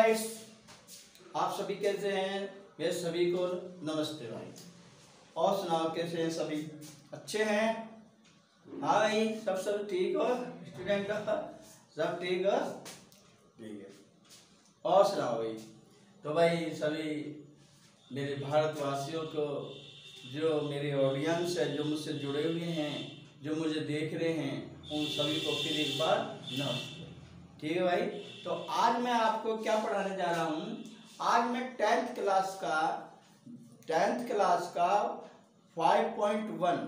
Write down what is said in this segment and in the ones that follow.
Guys, आप सभी कैसे हैं? मैं सभी को नमस्ते भाई। और सुनाओ कैसे हैं सभी? अच्छे हैं? हाँ भाई, सब ठीक हो? स्टूडेंट सब ठीक हो? ठीक है। और सुनाओ भाई। तो भाई सभी मेरे भारतवासियों को, जो मेरे ऑडियंस है, जो मुझसे जुड़े हुए हैं, जो मुझे देख रहे हैं, उन सभी को फिर एक बार नमस्ते। ठीक है भाई। तो आज मैं आपको क्या पढ़ाने जा रहा हूँ? आज मैं टेंथ क्लास का 5.1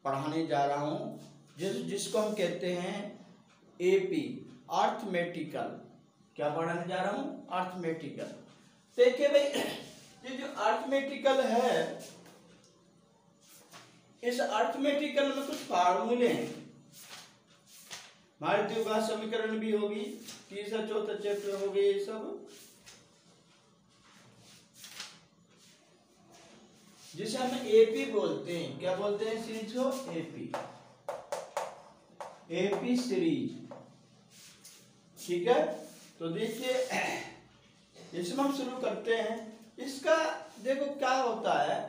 पढ़ाने जा रहा हूँ, जिसको हम कहते हैं एपी, अर्थमेटिकल। क्या पढ़ाने जा रहा हूँ? अर्थमेटिकल। देखिए भाई, ये जो अर्थमेटिकल है, इस अर्थमेटिकल में कुछ फार्मूले हैं। हमारे द्विघात समीकरण भी होगी, तीसरा चौथा चैप्टर हो गए ये सब, जिसे हम एपी बोलते हैं। क्या बोलते हैं सीरीज को? AP series. ठीक है। तो देखिए, इसमें हम शुरू करते हैं। इसका देखो क्या होता है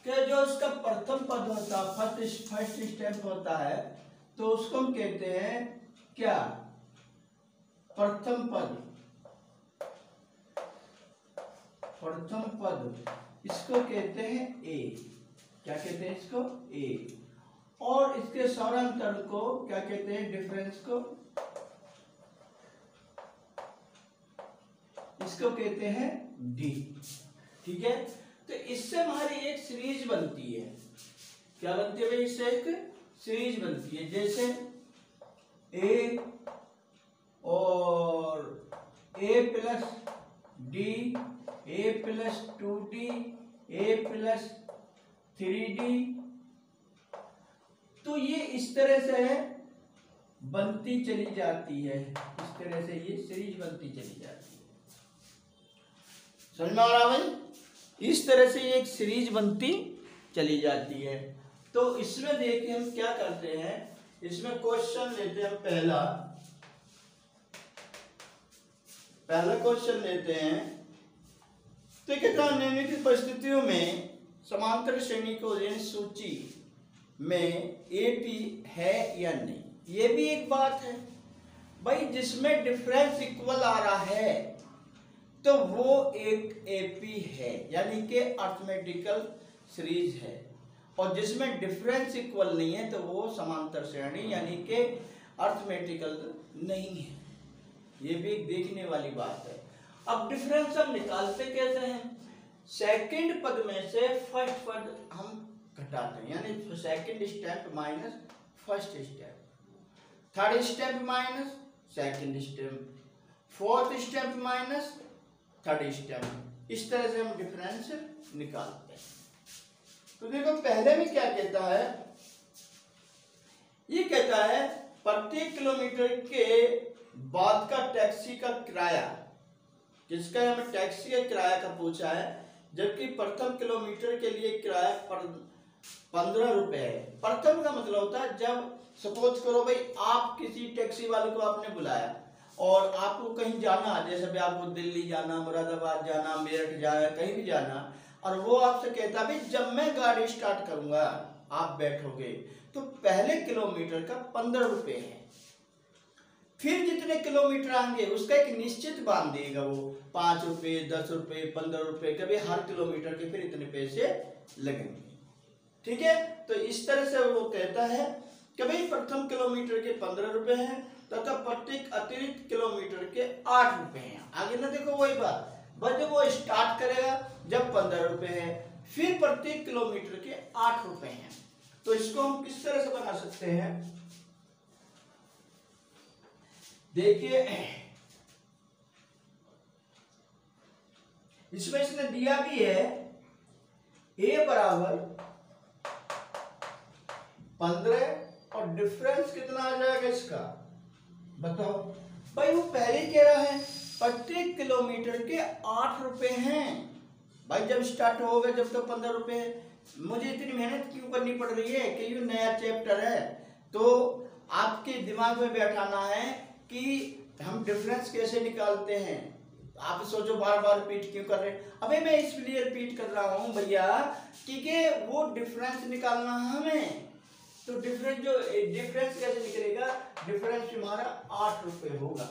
कि जो इसका प्रथम पद होता है, फर्स्ट स्टेप होता है, तो उसको हम कहते हैं क्या? प्रथम पद। इसको कहते हैं ए। क्या कहते हैं इसको? ए। और इसके सौरांतर को क्या कहते हैं? डिफरेंस को। इसको कहते हैं डी। ठीक है। तो इससे हमारी एक सीरीज बनती है। क्या बनती है भाई? इससे एक सीरीज बनती है, जैसे ए और ए प्लस डी, ए प्लस 2d, ए प्लस 3d। तो ये इस तरह से बनती चली जाती है। इस तरह से ये सीरीज बनती चली जाती है। समझ में आ रहा भाई? इस तरह से ये एक सीरीज बनती चली जाती है। तो इसमें देखिए हम क्या करते हैं, इसमें क्वेश्चन लेते हैं। पहला क्वेश्चन लेते हैं। तो कहता है निम्नलिखित परिस्थितियों में समांतर श्रेणी को सूची में एपी है या नहीं। ये भी एक बात है भाई, जिसमें डिफरेंस इक्वल आ रहा है तो वो एक एपी है, यानी कि अर्थमेटिकल सीरीज है। और जिसमें डिफरेंस इक्वल नहीं है तो वो समांतर श्रेणी यानी कि अर्थमेटिकल नहीं है। ये भी एक देखने वाली बात है। अब डिफरेंस हम निकालते कैसे हैं? सेकंड पद में से फर्स्ट पद हम घटाते हैं, यानी second step minus first step, third step minus second step, fourth step minus third step. इस तरह से हम डिफरेंस निकालते हैं। तो देखो पहले में क्या कहता है, ये कहता है प्रत्येक किलोमीटर के बाद का टैक्सी का किराया, जिसका हमें टैक्सी का किराया का पूछा है, जबकि प्रथम किलोमीटर के लिए किराया 15 रुपए है। प्रथम का मतलब होता है जब सपोज करो भाई, आप किसी टैक्सी वाले को आपने बुलाया और आपको कहीं जाना, जैसे भाई आपको दिल्ली जाना, मुरादाबाद जाना, मेरठ जाना, कहीं भी जाना, और वो आपसे कहता भाई जब मैं गाड़ी स्टार्ट करूंगा आप बैठोगे, तो पहले किलोमीटर का 15 रुपए है। फिर जितने किलोमीटर आएंगे उसका एक निश्चित बांध देगा, वो 5 रुपए, 10 रुपए, 15 रुपए, कभी हर किलोमीटर के फिर इतने पैसे लगेंगे। ठीक है। तो इस तरह से वो कहता है कि भाई प्रथम किलोमीटर के 15 रुपए हैं तथा प्रत्येक अतिरिक्त किलोमीटर के 8 रुपए हैं। आगे ना देखो वही बात, बस जब वो स्टार्ट करेगा जब 15 रुपए है, फिर प्रत्येक किलोमीटर के 8 रुपए हैं। तो इसको हम किस तरह से बना सकते हैं? देखिए, इसमें इसने दिया भी है a बराबर 15 और डिफरेंस कितना आ जाएगा इसका, बताओ भाई। वो पहले कह रहा है प्रत्येक किलोमीटर के 8 रुपए हैं भाई, जब स्टार्ट होगा जब तो 15 रुपए है। मुझे इतनी मेहनत क्यों करनी पड़ रही है कि ये नया चैप्टर है, तो आपके दिमाग में बैठाना है कि हम डिफरेंस कैसे निकालते हैं। आप सोचो बार बार रिपीट क्यों कर रहे हैं। अबे मैं इसलिए रिपीट कर रहा हूँ भैया क्योंकि वो डिफरेंस निकालना है हमें। तो डिफरेंस कैसे निकलेगा, डिफरेंस हमारा 8 रुपये होगा,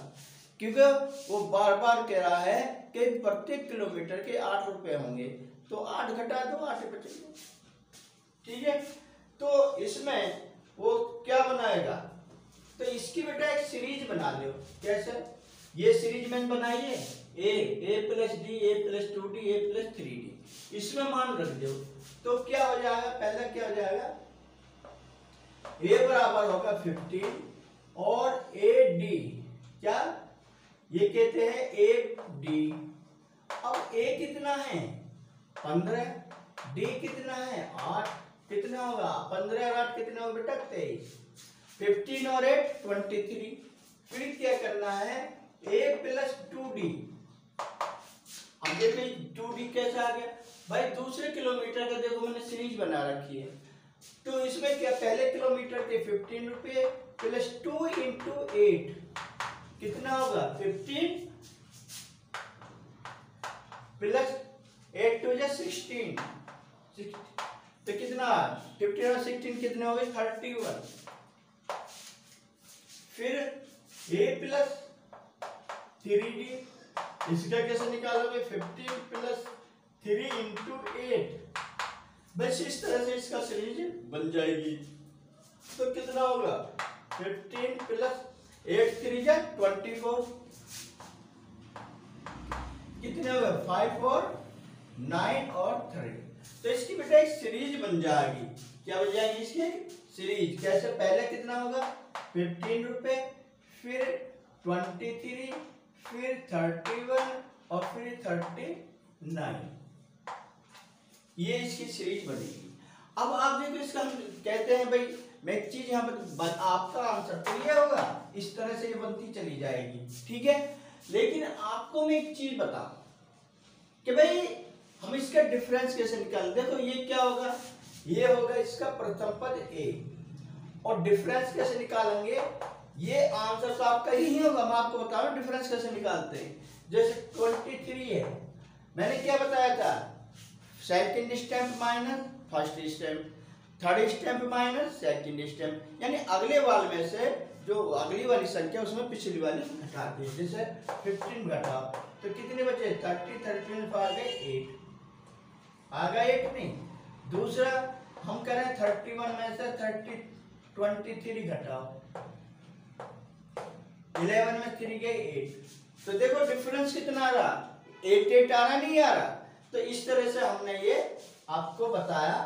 क्योंकि वो बार बार कह रहा है कि प्रत्येक किलोमीटर के 8 रुपये होंगे। तो 8 घटा दो, 8 बचेंगे। ठीक है, तो इसमें वो क्या बनाएगा, तो इसकी बेटा एक सीरीज बना लो। कैसे, ये सीरीज मैंने बनाई है, ए प्लस डी, ए प्लस 2d, ए प्लस 3d, इसमें मान रख दो। तो क्या हो जाएगा, पहला क्या हो जाएगा, ए बराबर होगा 15 और ए डी, क्या ये कहते हैं ए डी। अब ए कितना है 15, डी कितना है 8, कितना होगा 15 और 8 कितना होगा बेटा 23, 15 और 8 23। फिर क्या करना है, a प्लस 2d। अब देखो 2d कैसे आ गया भाई, दूसरे किलोमीटर का देखो मैंने सीरीज बना रखी है। तो इसमें क्या, पहले किलोमीटर के 15 रुपये प्लस 2 इंटू 8 कितना होगा 15 प्लस 8 टू 16, तो कितना 15 और 16 कितने हो गए 31। फिर a प्लस 3d, इसका कैसे निकालोगे 15 प्लस 3 इंटू 8, बस इस तरह से इसका सीरीज बन जाएगी। तो कितना होगा 15 प्लस 8 3 जा 24, कितने होगा 5 और 9 और 3। तो इसकी बेटा एक सीरीज बन जाएगी। क्या बन जाएगी इसकी सीरीज, कैसे, पहले कितना होगा 15 रुपए, फिर 23, फिर 31 और फिर 39, ये इसकी सीरीज बनेगी। अब आप देखो इसका हम कहते हैं भाई, मैं एक चीज यहाँ पर, आपका आंसर तो ये होगा, इस तरह से ये बनती चली जाएगी। ठीक है, लेकिन आपको मैं एक चीज बताऊं कि भाई हम इसका डिफरेंस कैसे निकालें। देखो ये क्या होगा, ये होगा इसका प्रथम पद a, और डिफरेंस कैसे निकालेंगे, ये आंसर तो आपका ही होगा। मैं आपको बता रहा हूं डिफरेंस कैसे निकालते हैं। जैसे 23 है, मैंने क्या बताया था, second stamp minus first stamp, third stamp minus second stamp, यानी अगले वाले में से जो अगली वाली संख्या उसमें पिछली वाली घटा के, जैसे 15 घटाओ तो कितने बचे 30, 13 आ गए 8, आ गया 8 नहीं। दूसरा हम करें 31 में से 23 घटाओ, 11 में 3 गए 8, तो देखो डिफरेंस कितना आ रहा, 8 आ रहा नहीं आ रहा। तो इस तरह से हमने ये आपको बताया।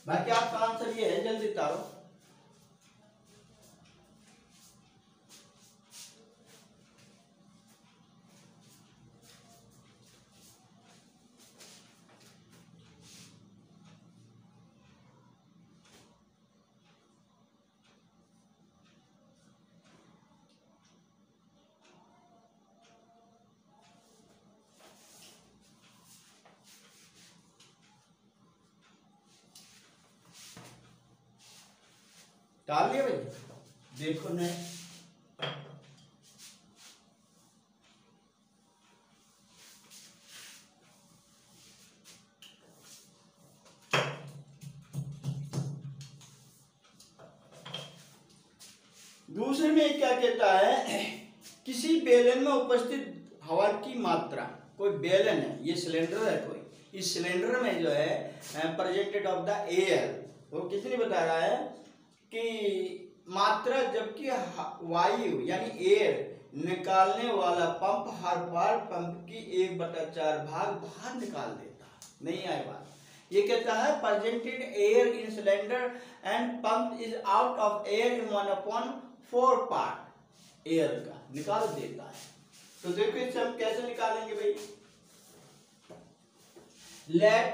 बाकी आपका आंसर ये है, जल्दी तारो। डाल लिया भाई, देखो ने दूसरे में क्या कहता है, किसी बेलन में उपस्थित हवा की मात्रा, कोई बेलन है, ये सिलेंडर है कोई, इस सिलेंडर में जो है प्रेजेंटेड ऑफ द एयर, वो कितनी बता रहा है कि मात्रा, जबकि वायु यानी एयर निकालने वाला पंप हर बार पंप की 1/4 भाग बाहर निकाल देता, नहीं आए बात। ये कहता है presented air in cylinder and pump is out of air in 1/4 part air का निकाल देता है। तो देखो इसे हम कैसे निकालेंगे भाई, लेट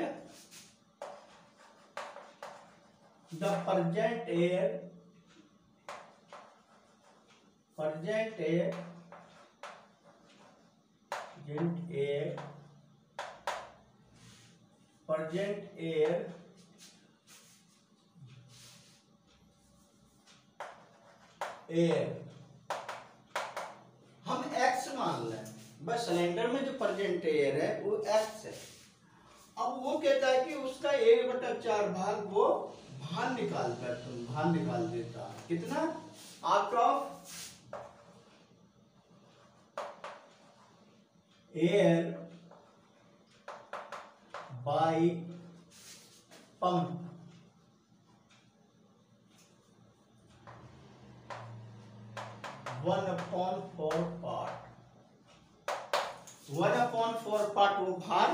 the present air बस सिलेंडर में जो प्रेजेंट एयर है वो एक्स है। अब वो कहता है कि उसका 1/4 भाग वो बाहर निकालता है, तुम बाहर निकाल देता है कितना, out of air by pump. One upon four part वो बाहर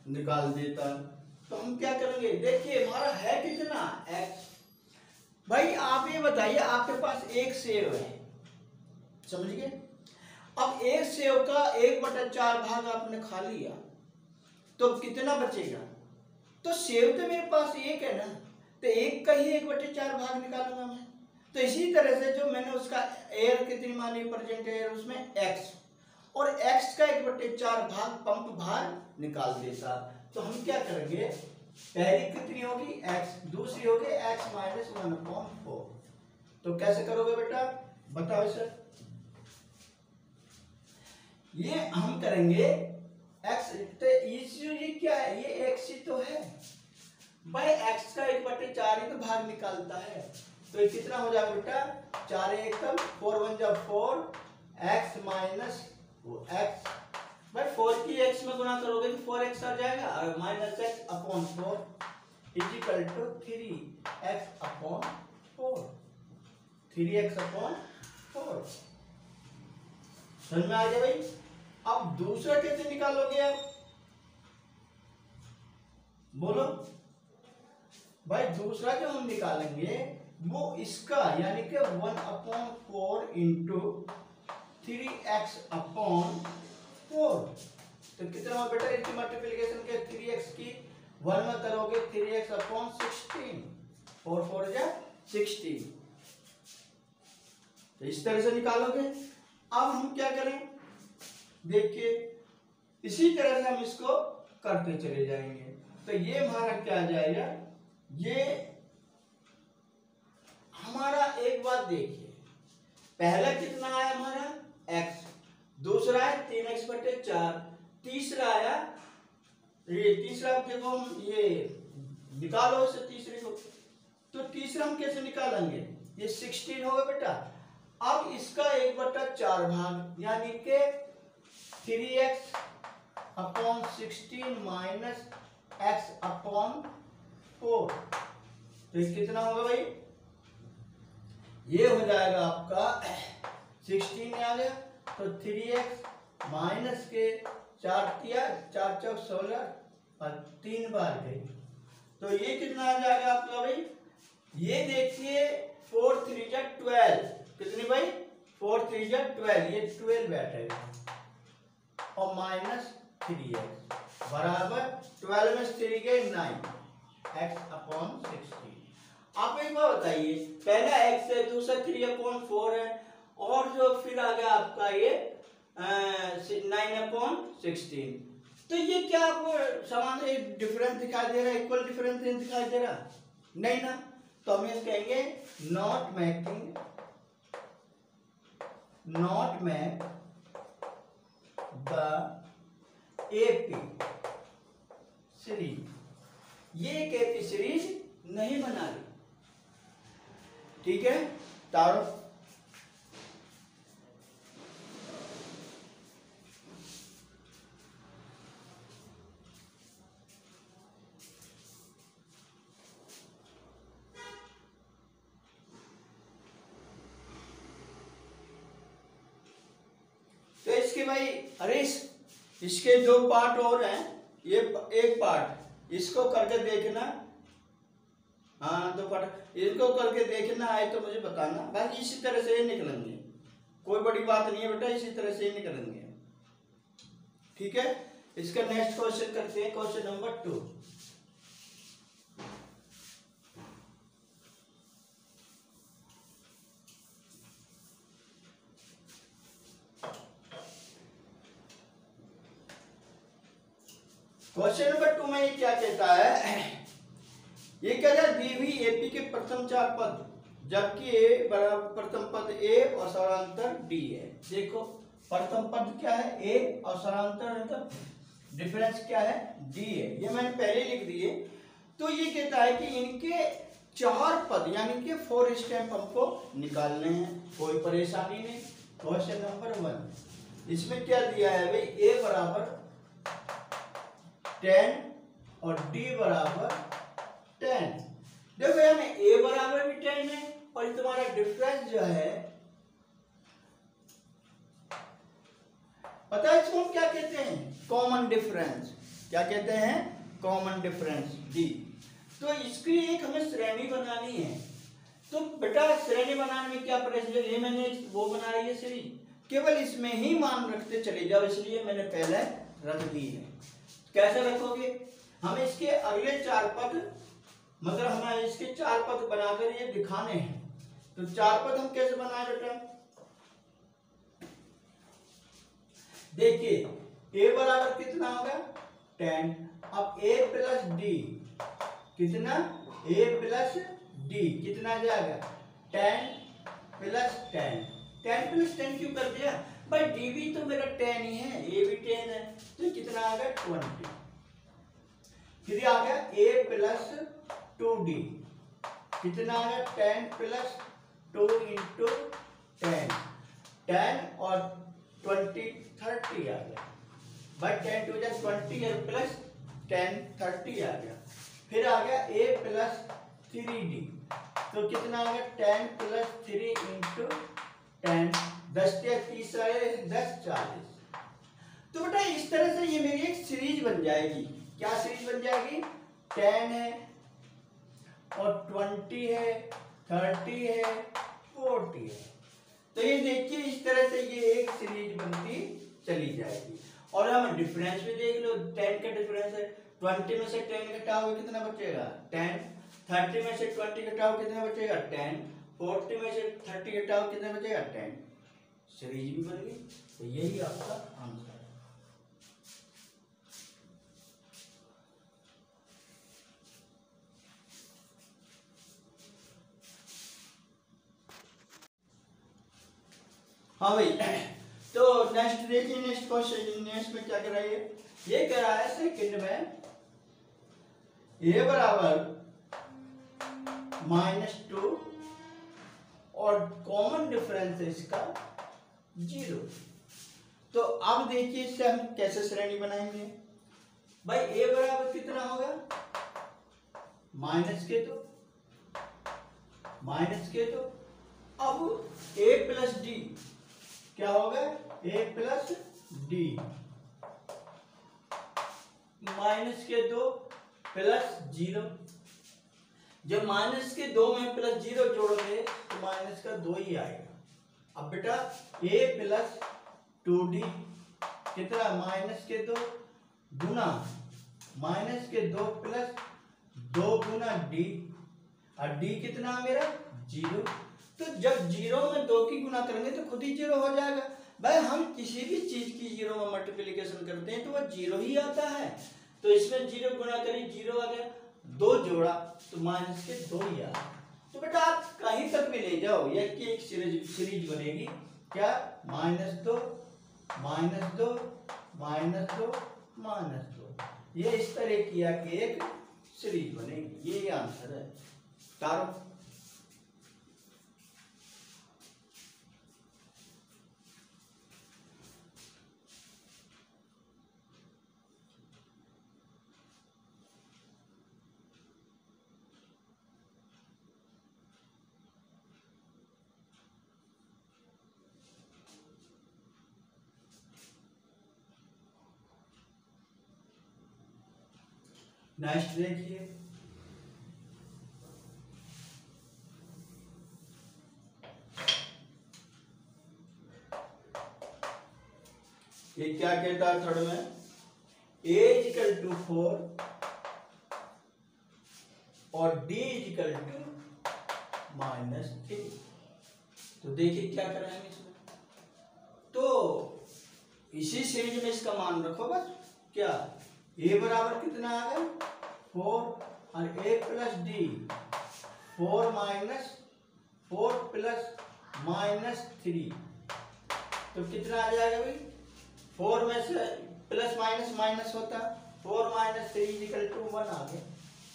निकाल देता है। तो हम क्या करेंगे, देखिए हमारा है कितना x। भाई आप ये बताइए, आपके पास एक सेव है, समझ गए। अब एक सेव का 1/4 भाग आपने खा लिया तो कितना बचेगा, तो सेव तो मेरे पास एक है ना, तो एक का ही 1/4 भाग निकालूंगा मैं। तो इसी तरह से जो मैंने उसका एयर कितनी मानी प्रेजेंट एयर, उसमें x, और x का 1/4 भाग पंप बाहर निकाल देता। तो हम क्या करेंगे, पहली कितनी होगी x, दूसरी होगी x - 1/4। तो कैसे करोगे बेटा, बताओ सर। ये हम करेंगे x, तो ये क्या है, ये x ही तो है भाई, x का 1/4 ही तो भाग निकालता है। तो ये कितना हो जाएगा बेटा, 4 एकम 4 1 जा 4 x माइनस x, भाई 4 की x में गुना करोगे तो 4x आ जाएगा, और minus x upon 4 equal to 3x upon 4, 3x upon 4। समझ में आ गया भाई। अब दूसरा कैसे निकालोगे आप, बोलो भाई। दूसरा जो हम निकालेंगे वो इसका, यानी कि 1/4 इंटू 3x अपॉन 4। तो कितना हो बेटा, इसकी मल्टीप्लिकेशन के 3x की 1 में करोगे 3x अपॉन 16, 4 4 जा 16। तो इस तरह से निकालोगे। अब हम क्या करें, देखिए इसी तरह से हम इसको करते चले जाएंगे। तो ये हमारा क्या आ जाएगा, ये हमारा, एक बात देखिए, पहला कितना आया हमारा x, दूसरा है 3x/4, तीसरा आया, ये तीसरा देखो हम ये निकालो इसे तीसरे को। तो तीसरा हम कैसे निकालेंगे, ये 16 होगा बेटा। अब इसका 1/4 भाग, यानी कि 3x upon 16 minus x upon 4। तो ये कितना होगा भाई, ये हो जाएगा आपका 16 में आ गया, तो 3x माइनस के 4 किया, 4 चौक 16 और 3 बार गई। तो ये कितना आ जाएगा आपका भाई, ये देखिए 4 3 जा 12, कितनी भाई 4 3 जा 12, ये 12 बैठेगा, और माइनस 3x बराबर 12 में 3 गए 9, x अपॉन 16। आप एक बार बताइए, पहला x है, दूसरा 3/4 है, और जो फिर आ गया आपका ये 9/16। तो ये क्या आपको समान डिफरेंस दिखाई दे रहा है, इक्वल डिफरेंस दिखाई दे रहा नहीं ना। तो हम ये कहेंगे not make the AP series, ये एक एपी सीरीज नहीं बना रही, ठीक है। तारो तो इसके भाई, अरे इसके 2 पार्ट और हैं, ये एक पार्ट इसको करके देखना, हाँ 2 पार्ट इसको करके देखना है तो मुझे बताना। बाकी इसी तरह से ही निकलेंगे, कोई बड़ी बात नहीं है बेटा, इसी तरह से ही निकलेंगे, ठीक है। इसका नेक्स्ट क्वेश्चन करते हैं, क्वेश्चन नंबर 2। क्वेश्चन नंबर 2 में ये क्या कहता है, ये कहता है दी हुई एपी के प्रथम 4 पद, जबकि ए बराबर प्रथम पद ए और समानांतर डी है। देखो प्रथम पद क्या है ए और समांतर मतलब डिफरेंस क्या है डी है, ये मैंने पहले लिख दिए। तो ये कहता है कि इनके 4 पद यानी कि 4 स्टेप हमको निकालने हैं, कोई परेशानी नहीं। क्वेश्चन नंबर 1 इसमें क्या दिया है भाई, ए बराबर 10 और डी बराबर 10। देखो यहाँ ए बराबर भी 10 है और तुम्हारा डिफरेंस जो है पता है इसको हम क्या कहते हैं, कॉमन डिफरेंस। क्या कहते हैं, कॉमन डिफरेंस डी। तो इसकी एक हमें श्रेणी बनानी है। तो बेटा श्रेणी बनाने में क्या प्रोसीजर, ये मैंने वो बना रही है सीरीज, केवल इसमें ही मान रखते चले जाओ, इसलिए मैंने पहले रख दी है। कैसे रखोगे, हमें इसके अगले 4 पद मतलब हमें इसके 4 पद बनाकर ये दिखाने हैं। तो 4 पद हम कैसे बनाए बेटा, देखिए a बराबर कितना होगा 10। अब a प्लस डी कितना, a प्लस डी कितना जाएगा 10 प्लस 10। 10 प्लस 10 क्यों कर दिया भाई, डी भी तो मेरा 10 ही है, a भी 10 है, तो कितना आ गया 20। फिर आ गया a प्लस 2d कितना आ गया 10 प्लस 2 इंटू 10, 10 और 20 30 आ गया भाई, 10 टू 20 है प्लस 10 30 आ गया। फिर आ गया a प्लस 3d तो कितना आ गया 10 प्लस 3 इंटू 10, 10 के 30 आए 10 40। तो बेटा इस तरह से ये मेरी एक सीरीज बन जाएगी। क्या सीरीज बन जाएगी, 10 है और 20 है 30 है 40 है। तो ये देखिए इस तरह से ये एक सीरीज बनती चली जाएगी। और हम डिफरेंस भी देख लो, 10 का डिफरेंस है, 20 में से 10 घटाओगे कितना बचेगा 10, 30 में से 20 घटाओ कितना बचेगा 10, 40 में से 30 घटाओ कितना बचेगा 10। सीरीज भी बन गई। तो यही आपका आंसर है। हाँ भाई, तो नेक्स्ट देखिए, नेक्स्ट क्वेश्चन, नेक्स्ट में क्या करा है, ये करा है सेकंड में a बराबर -2 और कॉमन डिफरेंस है इसका 0। तो अब देखिए इससे हम कैसे श्रेणी बनाएंगे भाई, a बराबर कितना होगा माइनस के तो अब a प्लस डी क्या होगा, a प्लस डी माइनस के 2 प्लस 0। जब माइनस के 2 में प्लस 0 जोड़ोगे तो माइनस का 2 ही आएगा। अब बेटा a प्लस 2d कितना, माइनस के 2 गुना माइनस के 2 प्लस 2 गुना d, और d कितना मेरा 0। तो जब 0 में 2 की गुना करेंगे तो खुद ही 0 हो जाएगा। भाई हम किसी भी चीज की 0 में मल्टीप्लिकेशन करते हैं तो वह 0 ही आता है। तो इसमें 0 गुना करें 0 आ गया, 2 जोड़ा तो माइनस के 2 ही आ गया। तो बेटा आप कहीं तक भी ले जाओ, यह की एक सीरीज बनेगी क्या, -2 -2 -2 -2। ये इस तरह किया कि एक सीरीज बनेगी। ये आंसर है। कारण नेक्स्ट देखिए, ये क्या कहता है थर्ड में, a इक्वल टू 4 और d इक्वल टू -3। तो देखिए क्या कराएंगे इसमें, तो इसी सीरीज में इसका मान रखो बस। क्या a बराबर कितना आ गया 4 और a प्लस डी 4 प्लस -3 तो कितना आ जाएगा भाई, 4 में से प्लस माइनस माइनस होता, 4 माइनस 3 इक्वल टू 1 आ गया।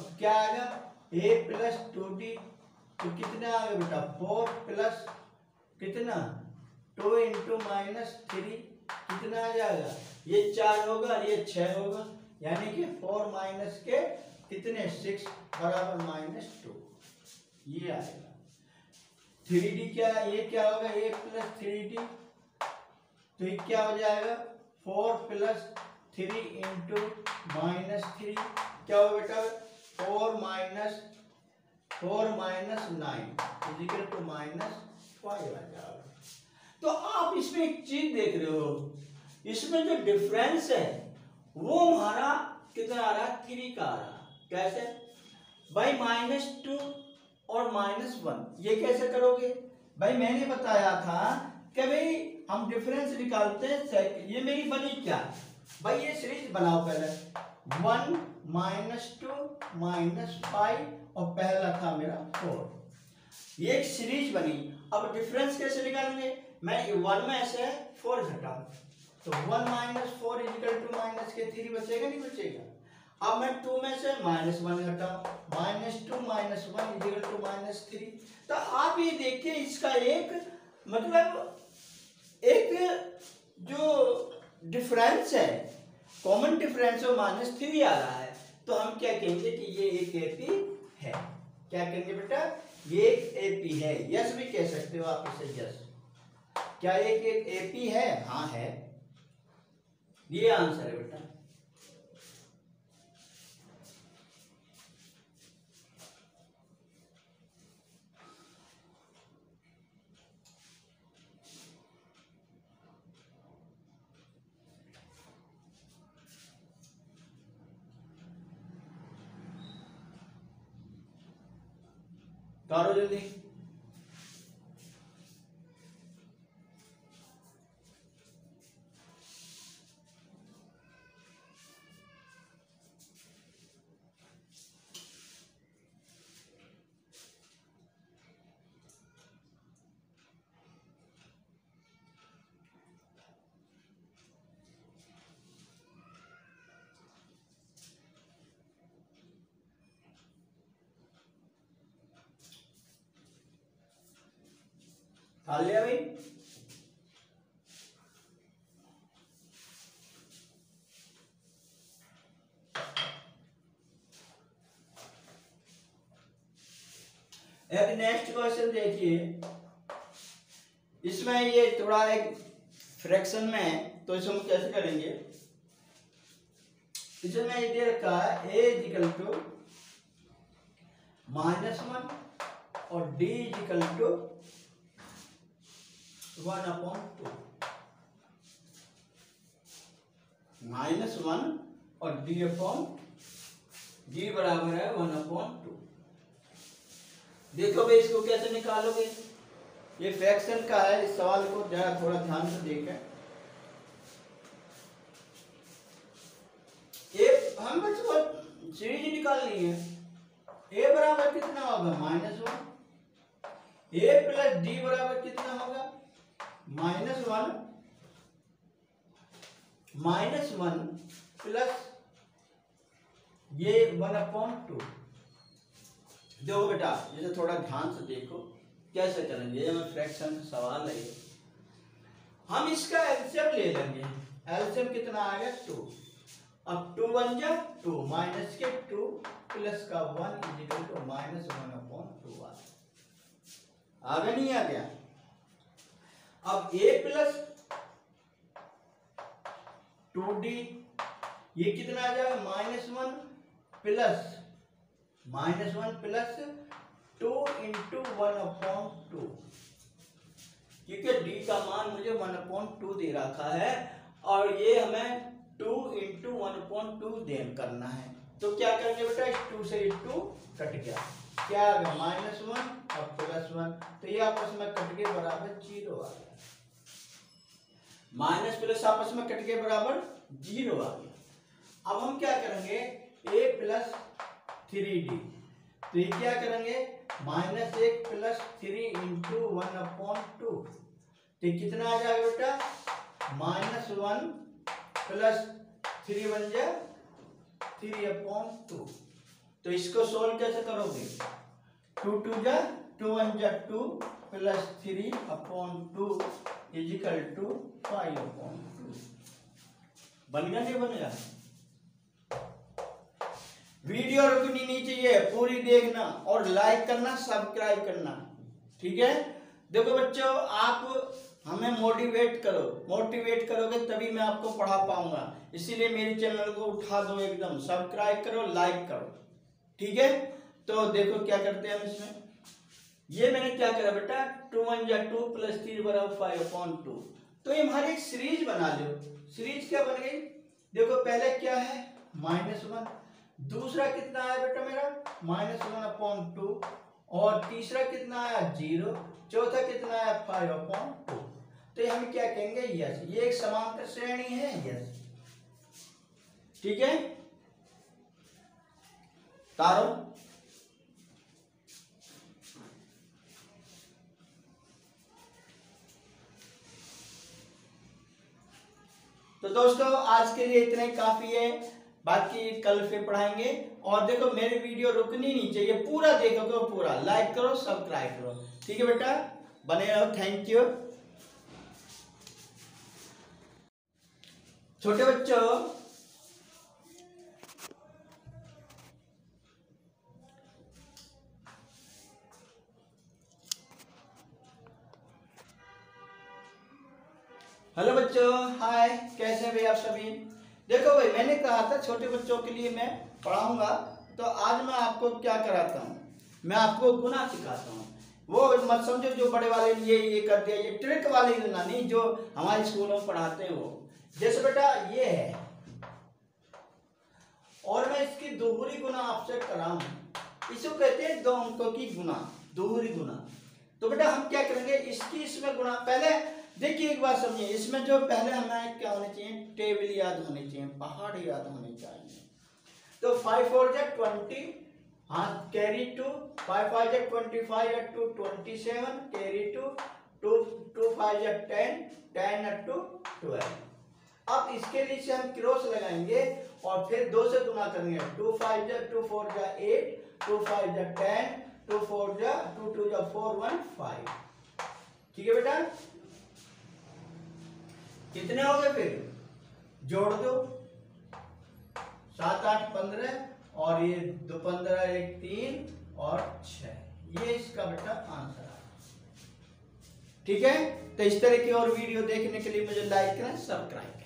अब क्या आएगा, a प्लस 2d, तो कितना आ गया बेटा, 4 प्लस कितना 2 इंटू माइनस 3 कितना आ जाएगा, ये 4 होगा और ये 6 होगा, यानी कि 4 माइनस के कितने 6 बराबर -2, ये आएगा। 3d क्या है, ये क्या होगा, a प्लस 3d, तो ये क्या हो जाएगा 4 प्लस 3 इंटू -3 क्या होगा बेटा, 4 माइनस 9 इजिकल टू -5 आ जाएगा। तो आप इसमें एक चीज देख रहे हो, इसमें जो डिफरेंस है वो हमारा कितना आ रहा है, 3 का आ रहा। कैसे भाई, -2 और -1 ये कैसे करोगे भाई, मैंने बताया था कि भाई हम डिफरेंस निकालते हैं, ये मेरी बनी क्या भाई, ये सीरीज बनाओ पहले, 1 -2 -5 और पहला था मेरा 4, ये एक सीरीज बनी। अब डिफरेंस कैसे निकालेंगे, मैं 1 में से 4 घटाऊं, तो 1 - 4 इक्वल टू -3 बचेगा नहीं बचेगा। अब मैं 2 में से -1 घटाऊं, -2 - 1 इक्वल टू -3। तो आप ये देखिए, इसका एक मतलब एक जो डिफरेंस है, कॉमन डिफरेंस वो -3 आ रहा है, तो हम क्या कहेंगे कि ये एक एपी है। क्या कहेंगे बेटा, ये एक एपी है, यस भी कह सकते हो आप इसे, यस। क्या एक एपी है, हाँ है, ये आंसर है बेटा। करो जल्दी। खा लिया भाई, एक नेक्स्ट क्वेश्चन देखिए, इसमें ये थोड़ा एक फ्रैक्शन में है, तो इसे हम कैसे करेंगे। इसमें ये दे रखा है a इक्वल टू -1 और d इक्वल टू 1/2, -1 और d बराबर है 1/2। देखो भाई, इसको कैसे निकालोगे, ये फ्रैक्शन का है, इस सवाल को जरा थोड़ा ध्यान से देखें। हम बस सीरीज निकालनी है, a बराबर कितना होगा -1, a प्लस d बराबर कितना होगा -1 प्लस ये 1/2। देखो बेटा, इसे थोड़ा ध्यान से देखो कैसे करेंगे, ये फ्रैक्शन सवाल है। हम इसका एलसीएम ले लेंगे, एलसीएम कितना आ गया 2, अब 2 1 जा 2, माइनस के 2 प्लस का 1 इक्वल टू -1/2 आ गया, नहीं आ गया। अब a प्लस 2d ये कितना आ जाएगा, -1 प्लस 2 इंटू 1/2, क्योंकि d का मान मुझे 1/2 दे रखा है और ये हमें 2 इंटू 1/2 दे करना है। तो क्या करेंगे बेटा, इस 2 से 2 कट गया, क्या आ गया -1 और +1, तो ये आपस में कट के बराबर 0 आ गया, माइनस प्लस आपस में कट के बराबर 0 आ गया। अब हम क्या करेंगे, a प्लस 3d, तो ये क्या करेंगे -1 प्लस 3 इंटू 1/2, तो कितना आ जाएगा बेटा -1 प्लस 3 बन जाए 3/2। तो इसको सोल्व कैसे करोगे? 2 2 जा 2 1 जा 2 प्लस 3/2 इजिकल टू 5/2। बनेगा नहीं बनेगा? वीडियो रुकनी नहीं चाहिए, पूरी देखना और लाइक करना, सब्सक्राइब करना, ठीक है। देखो बच्चों, आप हमें मोटिवेट करोगे तभी मैं आपको पढ़ा पाऊंगा। इसीलिए मेरे चैनल को उठा दो, एकदम सब्सक्राइब करो, लाइक करो, ठीक है। तो देखो क्या करते हैं हम इसमें। ये मैंने क्या करा बेटा 2 1 जा 2 प्लस 3 बराबर 5/2। तो ये हमारी एक सीरीज बना लो। सीरीज क्या बन गई? देखो पहले क्या है -1, दूसरा कितना आया बेटा मेरा -1/2, और तीसरा कितना आया 0, चौथा कितना आया 5/2। तो ये हम क्या कहेंगे? यस, ये एक समांतर श्रेणी है, यस, ठीक है। तारो तो दोस्तों आज के लिए इतना ही काफी है, बाकी कल फिर पढ़ाएंगे। और देखो मेरी वीडियो रुकनी नहीं चाहिए, पूरा देखो, पूरा लाइक करो, सब्सक्राइब करो, ठीक है बेटा, बने रहो। Thank you. छोटे बच्चों, हेलो बच्चों, हाय, कैसे हैं भाई आप सभी। देखो भाई, मैंने कहा था छोटे बच्चों के लिए मैं पढ़ाऊंगा, तो आज मैं आपको क्या कराता हूँ, मैं आपको गुना सिखाता हूँ। वो मत समझो जो बड़े वाले ये कर दिया, ये ट्रिक वाले गुना नहीं जो हमारे स्कूलों में पढ़ाते हैं वो। जैसे बेटा ये है और मैं इसकी दोहरी गुना आपसे कराऊं, इसको कहते हैं 2 अंकों की गुना, दोहरी गुना। तो बेटा हम क्या करेंगे, इसकी इसमें गुना। पहले देखिए एक बात समझिए, इसमें जो पहले हमें क्या होने चाहिए, टेबल याद होने चाहिए, पहाड़ याद होने चाहिए। तो 5 4 जा 20, हाँ, कैरी 2, 5 5 जा 25 या 2 27, कैरी 2 2 5 जा 10 10 या 2 12। अब इसके नीचे हम क्रॉस लगाएंगे और फिर 2 से गुना करेंगे। 2 5 जा 2 4 जा 8, 2 5 जा 10, 2 4 जा 2 2 जा 4 1 5, ठीक है बेटा। कितने हो गए? फिर जोड़ दो, 7 8 15 और ये 2 15 1 3 और 6, ये इसका बेटा आंसर है, ठीक है। तो इस तरह की और वीडियो देखने के लिए मुझे लाइक करें, सब्सक्राइब करें।